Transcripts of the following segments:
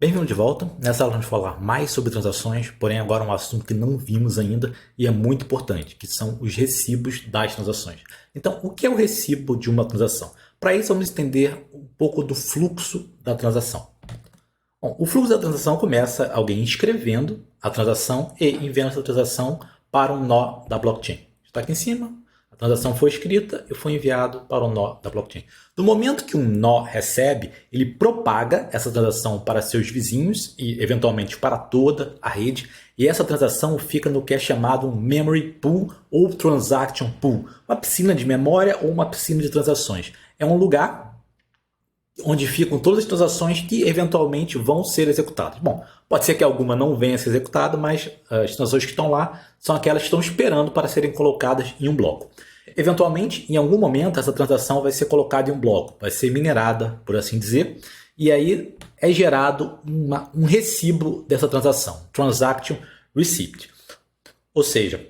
Bem-vindo de volta. Nessa aula vamos falar mais sobre transações, porém agora um assunto que não vimos ainda e é muito importante, que são os recibos das transações. Então, o que é o recibo de uma transação? Para isso, vamos entender um pouco do fluxo da transação. Bom, o fluxo da transação começa alguém escrevendo a transação e enviando essa transação para um nó da blockchain. Está aqui em cima. A transação foi escrita e foi enviado para o nó da blockchain. No momento que um nó recebe, ele propaga essa transação para seus vizinhos e, eventualmente, para toda a rede. E essa transação fica no que é chamado um memory pool ou transaction pool. Uma piscina de memória ou uma piscina de transações. É um lugar onde ficam todas as transações que, eventualmente, vão ser executadas. Bom, pode ser que alguma não venha a ser executada, mas as transações que estão lá são aquelas que estão esperando para serem colocadas em um bloco. Eventualmente, em algum momento, essa transação vai ser colocada em um bloco, vai ser minerada, por assim dizer, e aí é gerado um recibo dessa transação, Transaction Receipt. Ou seja,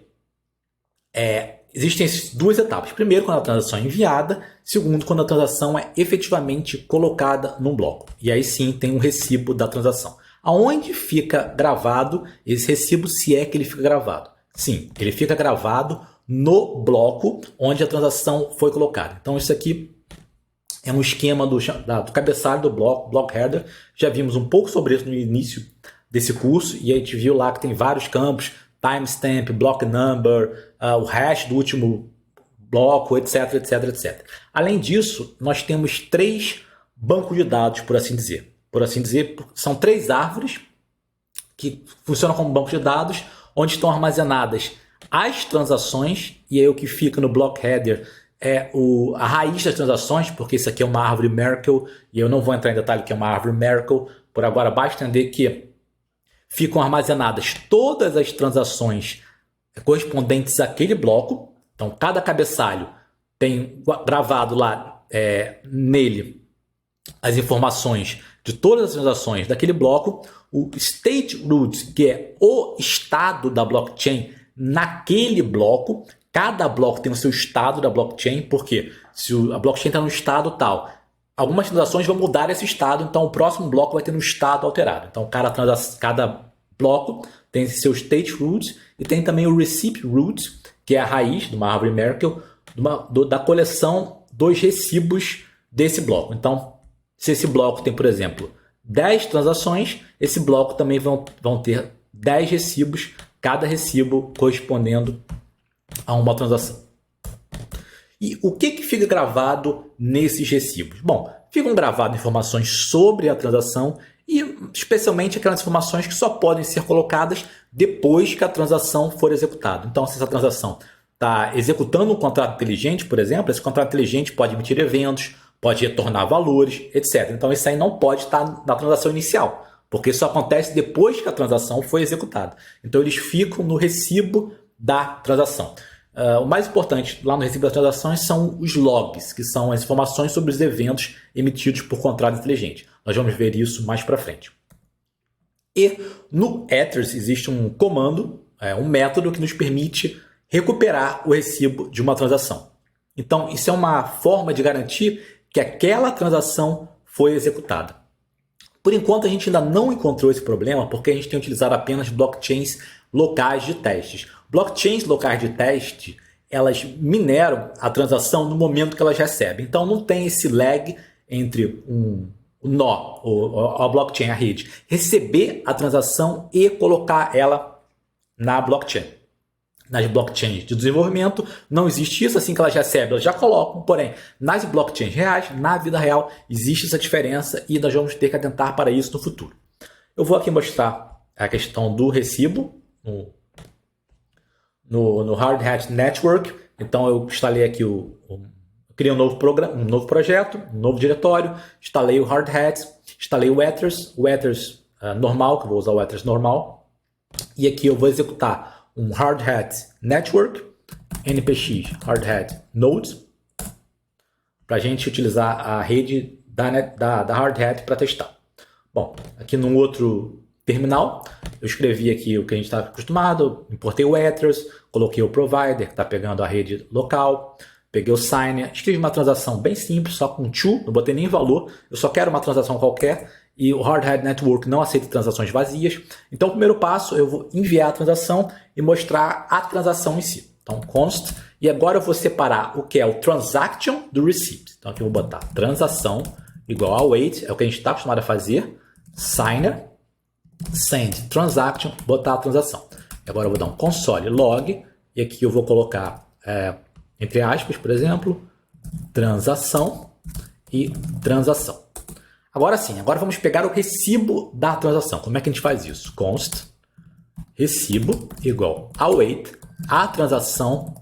existem duas etapas. Primeiro, quando a transação é enviada. Segundo, quando a transação é efetivamente colocada num bloco. E aí sim tem um recibo da transação. Aonde fica gravado esse recibo, se é que ele fica gravado? Sim, ele fica gravado no bloco onde a transação foi colocada. Então isso aqui é um esquema do cabeçalho do bloco, block header. Já vimos um pouco sobre isso no início desse curso e a gente viu lá que tem vários campos, timestamp, block number, o hash do último bloco, etc, etc, etc. Além disso, nós temos três bancos de dados, por assim dizer. São três árvores que funcionam como banco de dados, onde estão armazenadas as transações, e aí o que fica no block header é a raiz das transações, porque isso aqui é uma árvore Merkle, e eu não vou entrar em detalhe que é uma árvore Merkle, por agora basta entender que ficam armazenadas todas as transações correspondentes àquele bloco. Então, cada cabeçalho tem gravado lá nele as informações de todas as transações daquele bloco. O state root, que é o estado da blockchain naquele bloco. Cada bloco tem o seu estado da blockchain, porque se a blockchain está no estado tal, algumas transações vão mudar esse estado, então o próximo bloco vai ter um estado alterado. Então, cada bloco tem seu state root e tem também o receipt root, que é a raiz de uma árvore Merkle, da coleção dos recibos desse bloco. Então, se esse bloco tem, por exemplo, 10 transações, esse bloco também vão ter 10 recibos, cada recibo correspondendo a uma transação. E o que fica gravado nesses recibos? Bom, ficam gravadas informações sobre a transação e especialmente aquelas informações que só podem ser colocadas depois que a transação for executada. Então, se essa transação está executando um contrato inteligente, por exemplo, esse contrato inteligente pode emitir eventos, pode retornar valores, etc. Então, isso aí não pode estar na transação inicial, porque isso acontece depois que a transação foi executada. Então, eles ficam no recibo da transação. O mais importante lá no recibo das transações são os logs, que são as informações sobre os eventos emitidos por contrato inteligente. Nós vamos ver isso mais para frente. E no Ethers existe um comando, um método que nos permite recuperar o recibo de uma transação. Então, isso é uma forma de garantir que aquela transação foi executada. Por enquanto, a gente ainda não encontrou esse problema porque a gente tem utilizado apenas blockchains locais de testes. Blockchains locais de teste, elas mineram a transação no momento que elas recebem. Então, não tem esse lag entre o nó, a blockchain, a rede, receber a transação e colocar ela na blockchain. Nas blockchains de desenvolvimento não existe isso, assim que elas recebem, elas já colocam, porém, nas blockchains reais, na vida real, existe essa diferença e nós vamos ter que atentar para isso no futuro. Eu vou aqui mostrar a questão do recibo no Hard Hat Network. Então eu instalei aqui criei um novo programa, um novo projeto, um novo diretório, instalei o Hard Hat, instalei o Ethers normal, que eu vou usar o Ethers normal, e aqui eu vou executar um Hard Hat Network, npx Hard Hat Nodes, para a gente utilizar a rede da Hard Hat para testar. Bom, aqui num outro terminal, eu escrevi aqui o que a gente está acostumado, importei o Ethers, coloquei o provider, que está pegando a rede local, peguei o signer, escrevi uma transação bem simples, só com to, não botei nem valor, eu só quero uma transação qualquer, e o Hard Hat Network não aceita transações vazias. Então, o primeiro passo, eu vou enviar a transação e mostrar a transação em si. Então, const, e agora eu vou separar o que é o transaction do receipt. Então, aqui eu vou botar transação igual a await, é o que a gente está acostumado a fazer, signer, send transaction, botar a transação. E agora eu vou dar um console log, e aqui eu vou colocar, entre aspas, por exemplo, transação e transação. Agora sim, agora vamos pegar o recibo da transação. Como é que a gente faz isso? Const recibo igual await a transação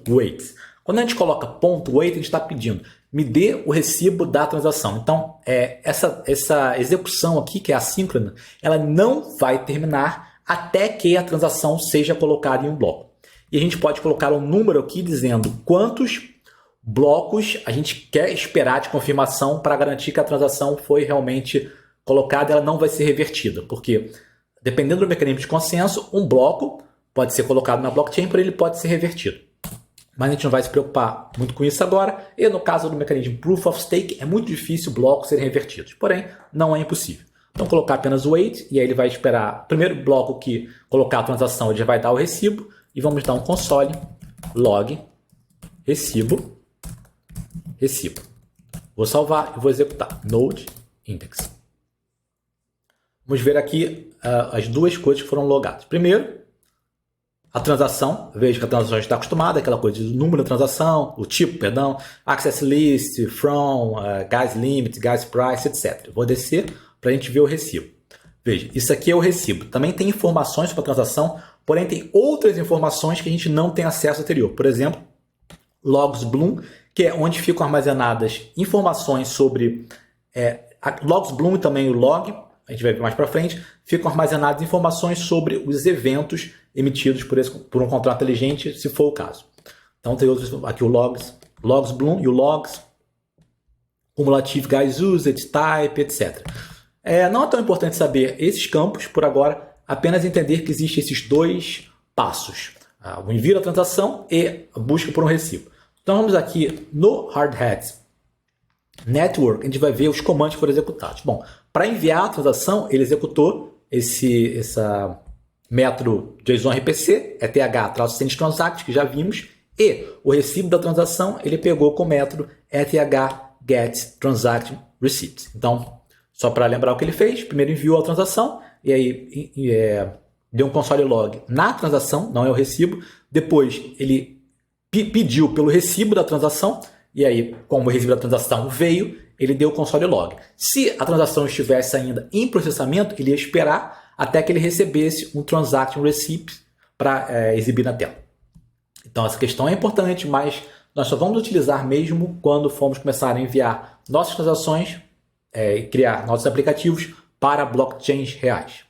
.wait. Quando a gente coloca .wait, a gente está pedindo me dê o recibo da transação. Então, essa execução aqui, que é assíncrona, ela não vai terminar até que a transação seja colocada em um bloco. E a gente pode colocar um número aqui dizendo quantos blocos a gente quer esperar de confirmação para garantir que a transação foi realmente colocada e ela não vai ser revertida. Porque, dependendo do mecanismo de consenso, um bloco pode ser colocado na blockchain, porém ele pode ser revertido. Mas a gente não vai se preocupar muito com isso agora. E no caso do mecanismo Proof of Stake, é muito difícil blocos serem revertidos. Porém, não é impossível. Então, colocar apenas o wait, e aí ele vai esperar o primeiro bloco que colocar a transação, ele já vai dar o recibo. E vamos dar um console log recibo. Vou salvar e vou executar. Node index. Vamos ver aqui as duas coisas que foram logadas. Primeiro, a transação. Veja que a transação está acostumada, aquela coisa do número da transação, o tipo, perdão, access list, from, gas limit, gas price, etc. Vou descer para a gente ver o recibo. Veja, isso aqui é o recibo. Também tem informações sobre a transação, porém tem outras informações que a gente não tem acesso anterior. Por exemplo, logs Bloom, que é onde ficam armazenadas informações sobre logs Bloom e também o log, a gente vai ver mais para frente, ficam armazenadas informações sobre os eventos emitidos por um contrato inteligente, se for o caso. Então tem outros aqui, o logs Bloom e o logs, cumulative gas usage, type, etc. Não é tão importante saber esses campos por agora, apenas entender que existem esses dois passos, o envio da transação e a busca por um recibo. Então vamos aqui no Hard Hat Network, a gente vai ver os comandos que foram executados. Bom, para enviar a transação, ele executou esse método JSON RPC, eth transact, que já vimos, e o recibo da transação ele pegou com o método eth_get_transaction receipt. Então, só para lembrar o que ele fez, primeiro enviou a transação, e aí deu um console log na transação, não é o recibo, depois ele pediu pelo recibo da transação, e aí, como o recibo da transação veio, ele deu o console log. Se a transação estivesse ainda em processamento, ele ia esperar até que ele recebesse um transaction receipt para exibir na tela. Então, essa questão é importante, mas nós só vamos utilizar mesmo quando formos começar a enviar nossas transações e criar nossos aplicativos para blockchains reais.